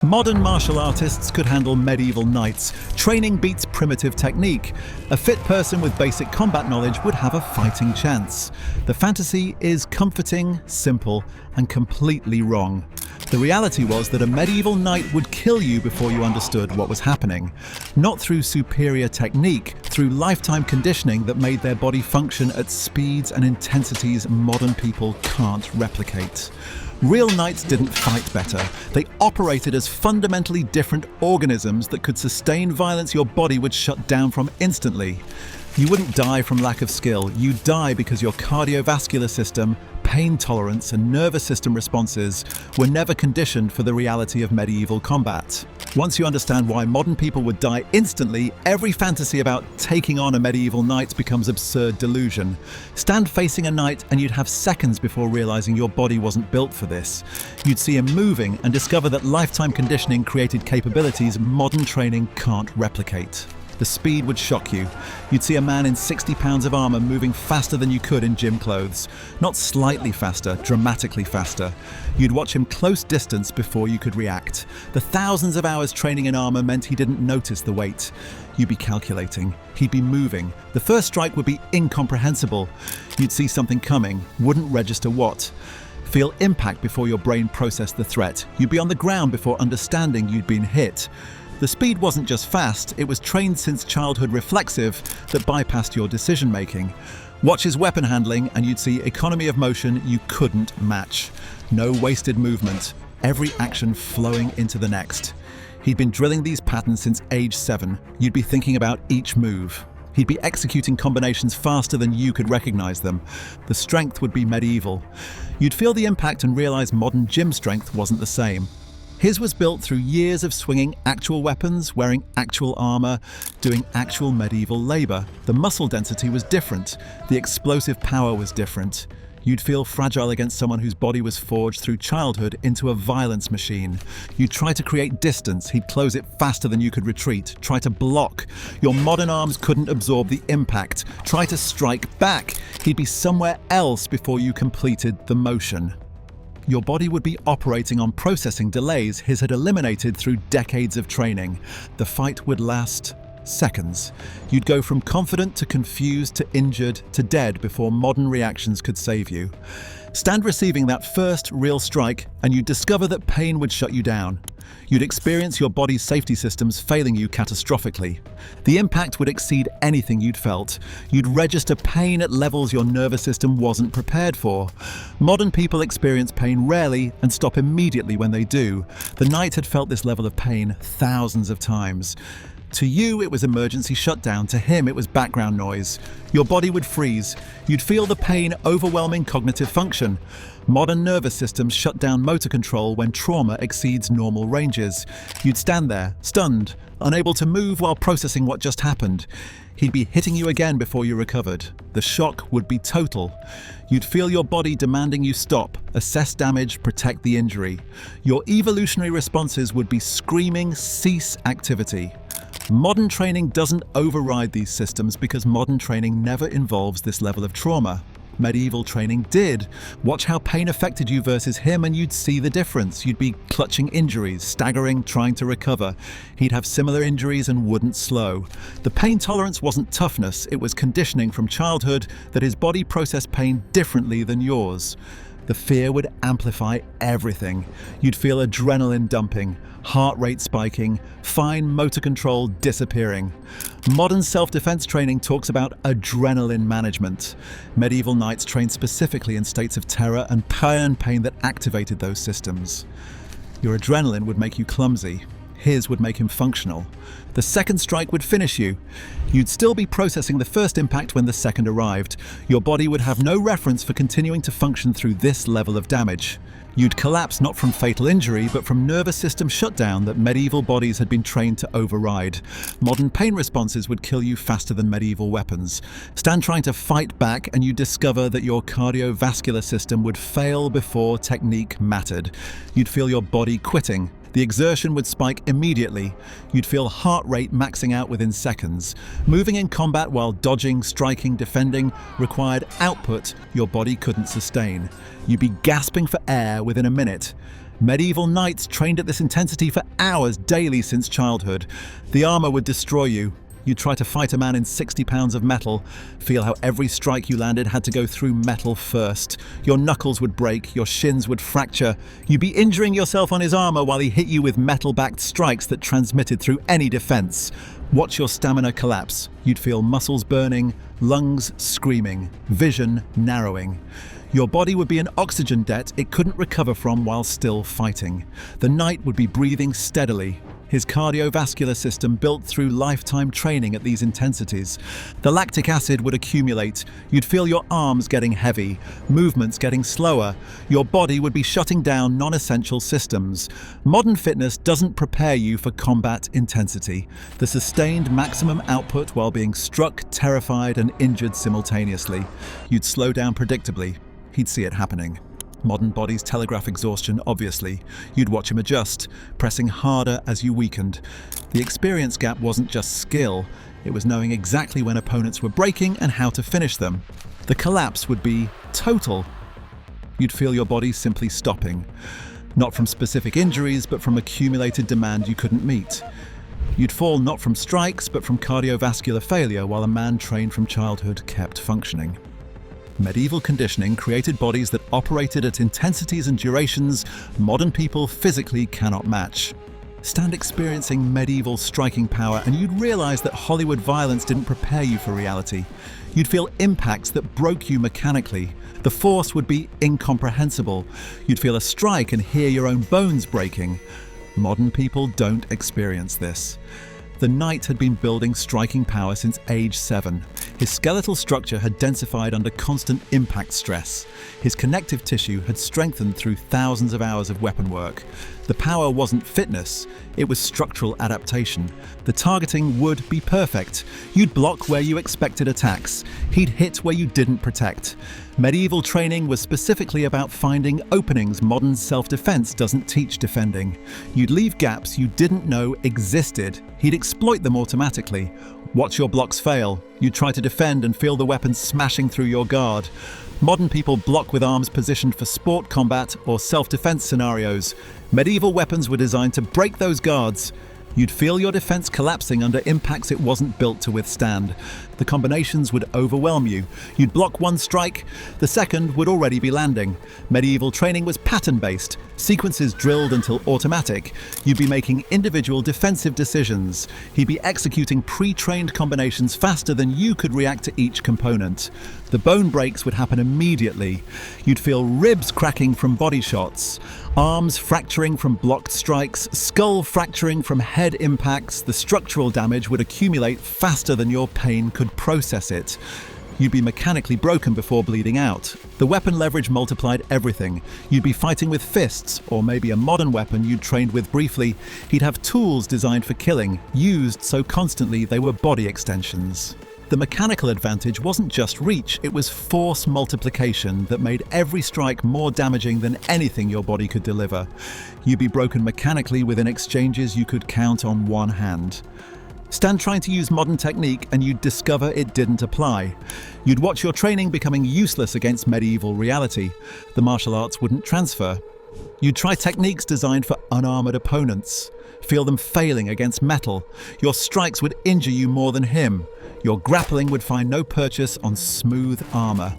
Modern martial artists could handle medieval knights. Training beats primitive technique. A fit person with basic combat knowledge would have a fighting chance. The fantasy is comforting, simple, and completely wrong. The reality was that a medieval knight would kill you before you understood what was happening. Not through superior technique, through lifetime conditioning that made their body function at speeds and intensities modern people can't replicate. Real knights didn't fight better. They operated as fundamentally different organisms that could sustain violence your body would shut down from instantly. You wouldn't die from lack of skill. You'd die because your cardiovascular system, pain tolerance, and nervous system responses were never conditioned for the reality of medieval combat. Once you understand why modern people would die instantly, every fantasy about taking on a medieval knight becomes absurd delusion. Stand facing a knight and you'd have seconds before realizing your body wasn't built for this. You'd see him moving and discover that lifetime conditioning created capabilities modern training can't replicate. The speed would shock you. You'd see a man in 60 pounds of armor moving faster than you could in gym clothes. Not slightly faster, dramatically faster. You'd watch him close distance before you could react. The thousands of hours training in armor meant he didn't notice the weight. You'd be calculating. He'd be moving. The first strike would be incomprehensible. You'd see something coming, wouldn't register what. Feel impact before your brain processed the threat. You'd be on the ground before understanding you'd been hit. The speed wasn't just fast, it was trained since childhood reflexive that bypassed your decision-making. Watch his weapon handling and you'd see economy of motion you couldn't match. No wasted movement, every action flowing into the next. He'd been drilling these patterns since age 7. You'd be thinking about each move. He'd be executing combinations faster than you could recognize them. The strength would be medieval. You'd feel the impact and realize modern gym strength wasn't the same. His was built through years of swinging actual weapons, wearing actual armor, doing actual medieval labor. The muscle density was different. The explosive power was different. You'd feel fragile against someone whose body was forged through childhood into a violence machine. You'd try to create distance. He'd close it faster than you could retreat. Try to block. Your modern arms couldn't absorb the impact. Try to strike back. He'd be somewhere else before you completed the motion. Your body would be operating on processing delays his had eliminated through decades of training. The fight would last seconds. You'd go from confident to confused to injured to dead before modern reactions could save you. Stand receiving that first real strike and you'd discover that pain would shut you down. You'd experience your body's safety systems failing you catastrophically. The impact would exceed anything you'd felt. You'd register pain at levels your nervous system wasn't prepared for. Modern people experience pain rarely and stop immediately when they do. The knight had felt this level of pain thousands of times. To you, it was emergency shutdown. To him, it was background noise. Your body would freeze. You'd feel the pain overwhelming cognitive function. Modern nervous systems shut down motor control when trauma exceeds normal ranges. You'd stand there, stunned, unable to move while processing what just happened. He'd be hitting you again before you recovered. The shock would be total. You'd feel your body demanding you stop, assess damage, protect the injury. Your evolutionary responses would be screaming, cease activity. Modern training doesn't override these systems because modern training never involves this level of trauma. Medieval training did. Watch how pain affected you versus him and you'd see the difference. You'd be clutching injuries, staggering, trying to recover. He'd have similar injuries and wouldn't slow. The pain tolerance wasn't toughness, it was conditioning from childhood that his body processed pain differently than yours. The fear would amplify everything. You'd feel adrenaline dumping, heart rate spiking, fine motor control disappearing. Modern self-defense training talks about adrenaline management. Medieval knights trained specifically in states of terror and pain that activated those systems. Your adrenaline would make you clumsy. His would make him functional. The second strike would finish you. You'd still be processing the first impact when the second arrived. Your body would have no reference for continuing to function through this level of damage. You'd collapse not from fatal injury, but from nervous system shutdown that medieval bodies had been trained to override. Modern pain responses would kill you faster than medieval weapons. Stand trying to fight back and you discover that your cardiovascular system would fail before technique mattered. You'd feel your body quitting. The exertion would spike immediately. You'd feel heart rate maxing out within seconds. Moving in combat while dodging, striking, defending required output your body couldn't sustain. You'd be gasping for air within a minute. Medieval knights trained at this intensity for hours daily since childhood. The armor would destroy you. You'd try to fight a man in 60 pounds of metal. Feel how every strike you landed had to go through metal first. Your knuckles would break, your shins would fracture. You'd be injuring yourself on his armor while he hit you with metal-backed strikes that transmitted through any defense. Watch your stamina collapse. You'd feel muscles burning, lungs screaming, vision narrowing. Your body would be an oxygen debt it couldn't recover from while still fighting. The knight would be breathing steadily, his cardiovascular system built through lifetime training at these intensities. The lactic acid would accumulate. You'd feel your arms getting heavy, movements getting slower. Your body would be shutting down non-essential systems. Modern fitness doesn't prepare you for combat intensity. The sustained maximum output while being struck, terrified, and injured simultaneously. You'd slow down predictably. He'd see it happening. Modern bodies telegraph exhaustion, obviously. You'd watch him adjust, pressing harder as you weakened. The experience gap wasn't just skill, it was knowing exactly when opponents were breaking and how to finish them. The collapse would be total. You'd feel your body simply stopping. Not from specific injuries, but from accumulated demand you couldn't meet. You'd fall not from strikes, but from cardiovascular failure while a man trained from childhood kept functioning. Medieval conditioning created bodies that operated at intensities and durations modern people physically cannot match. Stand experiencing medieval striking power and you'd realize that Hollywood violence didn't prepare you for reality. You'd feel impacts that broke you mechanically. The force would be incomprehensible. You'd feel a strike and hear your own bones breaking. Modern people don't experience this. The knight had been building striking power since age 7. His skeletal structure had densified under constant impact stress. His connective tissue had strengthened through thousands of hours of weapon work. The power wasn't fitness, it was structural adaptation. The targeting would be perfect. You'd block where you expected attacks. He'd hit where you didn't protect. Medieval training was specifically about finding openings modern self-defense doesn't teach defending. You'd leave gaps you didn't know existed. He'd exploit them automatically. Watch your blocks fail. You'd try to defend and feel the weapon smashing through your guard. Modern people block with arms positioned for sport combat or self-defense scenarios. Medieval weapons were designed to break those guards. You'd feel your defense collapsing under impacts it wasn't built to withstand. The combinations would overwhelm you. You'd block one strike, the second would already be landing. Medieval training was pattern-based, sequences drilled until automatic. You'd be making individual defensive decisions. He'd be executing pre-trained combinations faster than you could react to each component. The bone breaks would happen immediately. You'd feel ribs cracking from body shots, arms fracturing from blocked strikes, skull fracturing from head impacts. The structural damage would accumulate faster than your pain could process it. You'd be mechanically broken before bleeding out. The weapon leverage multiplied everything. You'd be fighting with fists, or maybe a modern weapon you'd trained with briefly. He'd have tools designed for killing, used so constantly they were body extensions. The mechanical advantage wasn't just reach, it was force multiplication that made every strike more damaging than anything your body could deliver. You'd be broken mechanically within exchanges you could count on one hand. Stand trying to use modern technique and you'd discover it didn't apply. You'd watch your training becoming useless against medieval reality. The martial arts wouldn't transfer. You'd try techniques designed for unarmored opponents. Feel them failing against metal. Your strikes would injure you more than him. Your grappling would find no purchase on smooth armor.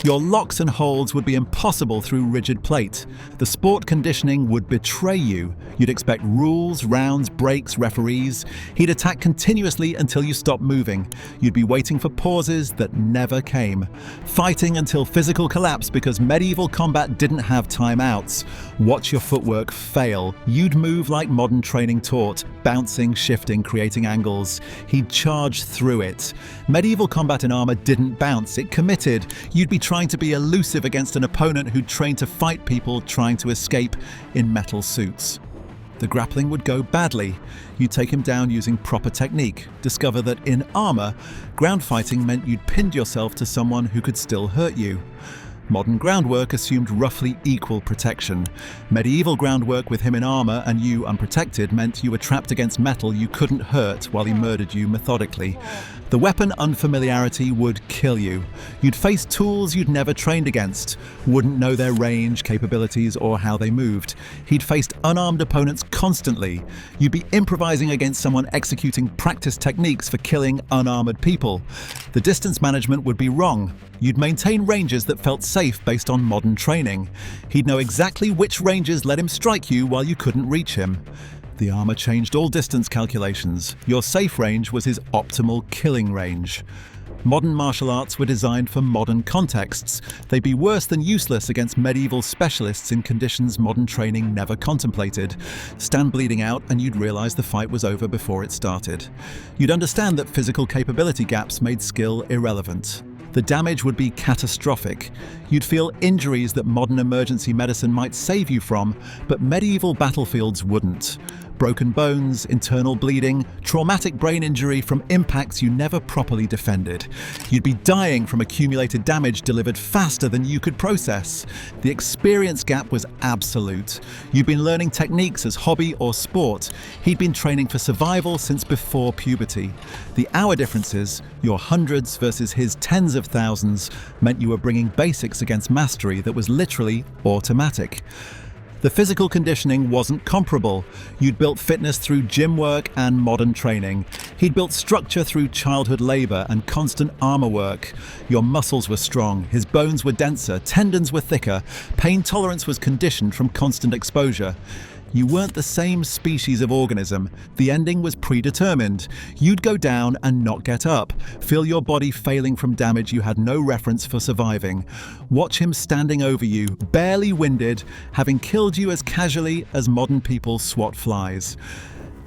Your locks and holds would be impossible through rigid plate. The sport conditioning would betray you. You'd expect rules, rounds, breaks, referees. He'd attack continuously until you stopped moving. You'd be waiting for pauses that never came. Fighting until physical collapse because medieval combat didn't have timeouts. Watch your footwork fail. You'd move like modern training taught, bouncing, shifting, creating angles. He'd charge through it. Medieval combat in armor didn't bounce, it committed. You'd be trying to be elusive against an opponent who'd trained to fight people trying to escape in metal suits. The grappling would go badly. You'd take him down using proper technique, discover that in armor, ground fighting meant you'd pinned yourself to someone who could still hurt you. Modern groundwork assumed roughly equal protection. Medieval groundwork with him in armor and you unprotected meant you were trapped against metal you couldn't hurt while he murdered you methodically. The weapon unfamiliarity would kill you. You'd face tools you'd never trained against, wouldn't know their range, capabilities, or how they moved. He'd faced unarmed opponents constantly. You'd be improvising against someone executing practice techniques for killing unarmored people. The distance management would be wrong. You'd maintain ranges that felt safe based on modern training. He'd know exactly which ranges let him strike you while you couldn't reach him. The armor changed all distance calculations. Your safe range was his optimal killing range. Modern martial arts were designed for modern contexts. They'd be worse than useless against medieval specialists in conditions modern training never contemplated. Stand bleeding out and you'd realize the fight was over before it started. You'd understand that physical capability gaps made skill irrelevant. The damage would be catastrophic. You'd feel injuries that modern emergency medicine might save you from, but medieval battlefields wouldn't. Broken bones, internal bleeding, traumatic brain injury from impacts you never properly defended. You'd be dying from accumulated damage delivered faster than you could process. The experience gap was absolute. You'd been learning techniques as hobby or sport. He'd been training for survival since before puberty. The hour differences, your hundreds versus his tens of thousands, meant you were bringing basics against mastery that was literally automatic. The physical conditioning wasn't comparable. You'd built fitness through gym work and modern training. He'd built structure through childhood labor and constant armor work. Your muscles were strong, his bones were denser, tendons were thicker, pain tolerance was conditioned from constant exposure. You weren't the same species of organism. The ending was predetermined. You'd go down and not get up, feel your body failing from damage you had no reference for surviving. Watch him standing over you, barely winded, having killed you as casually as modern people swat flies.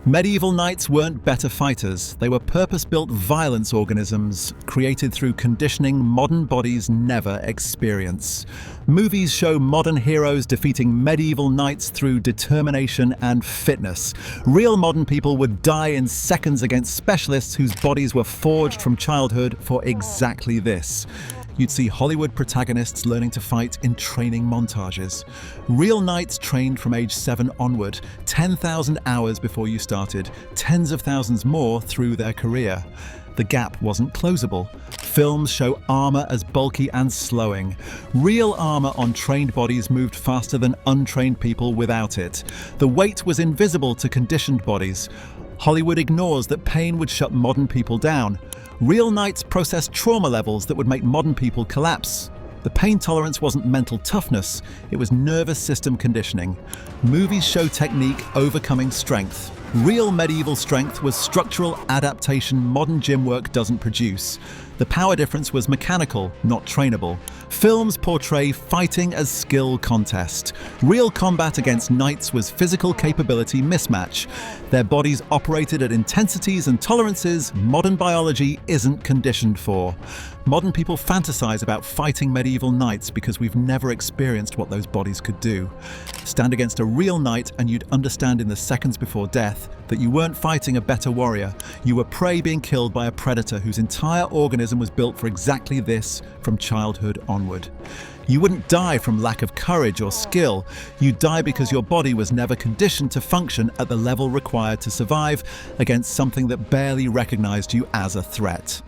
Medieval knights weren't better fighters. They were purpose-built violence organisms, created through conditioning modern bodies never experience. Movies show modern heroes defeating medieval knights through determination and fitness. Real modern people would die in seconds against specialists whose bodies were forged from childhood for exactly this. You'd see Hollywood protagonists learning to fight in training montages. Real knights trained from age 7 onward, 10,000 hours before you started, tens of thousands more through their career. The gap wasn't closable. Films show armor as bulky and slowing. Real armor on trained bodies moved faster than untrained people without it. The weight was invisible to conditioned bodies. Hollywood ignores that pain would shut modern people down. Real knights processed trauma levels that would make modern people collapse. The pain tolerance wasn't mental toughness, it was nervous system conditioning. Movies show technique overcoming strength. Real medieval strength was structural adaptation modern gym work doesn't produce. The power difference was mechanical, not trainable. Films portray fighting as skill contest. Real combat against knights was physical capability mismatch. Their bodies operated at intensities and tolerances modern biology isn't conditioned for. Modern people fantasize about fighting medieval knights because we've never experienced what those bodies could do. Stand against a real knight and you'd understand in the seconds before death that you weren't fighting a better warrior. You were prey being killed by a predator whose entire organism was built for exactly this from childhood onward. You wouldn't die from lack of courage or skill. You'd die because your body was never conditioned to function at the level required to survive against something that barely recognized you as a threat.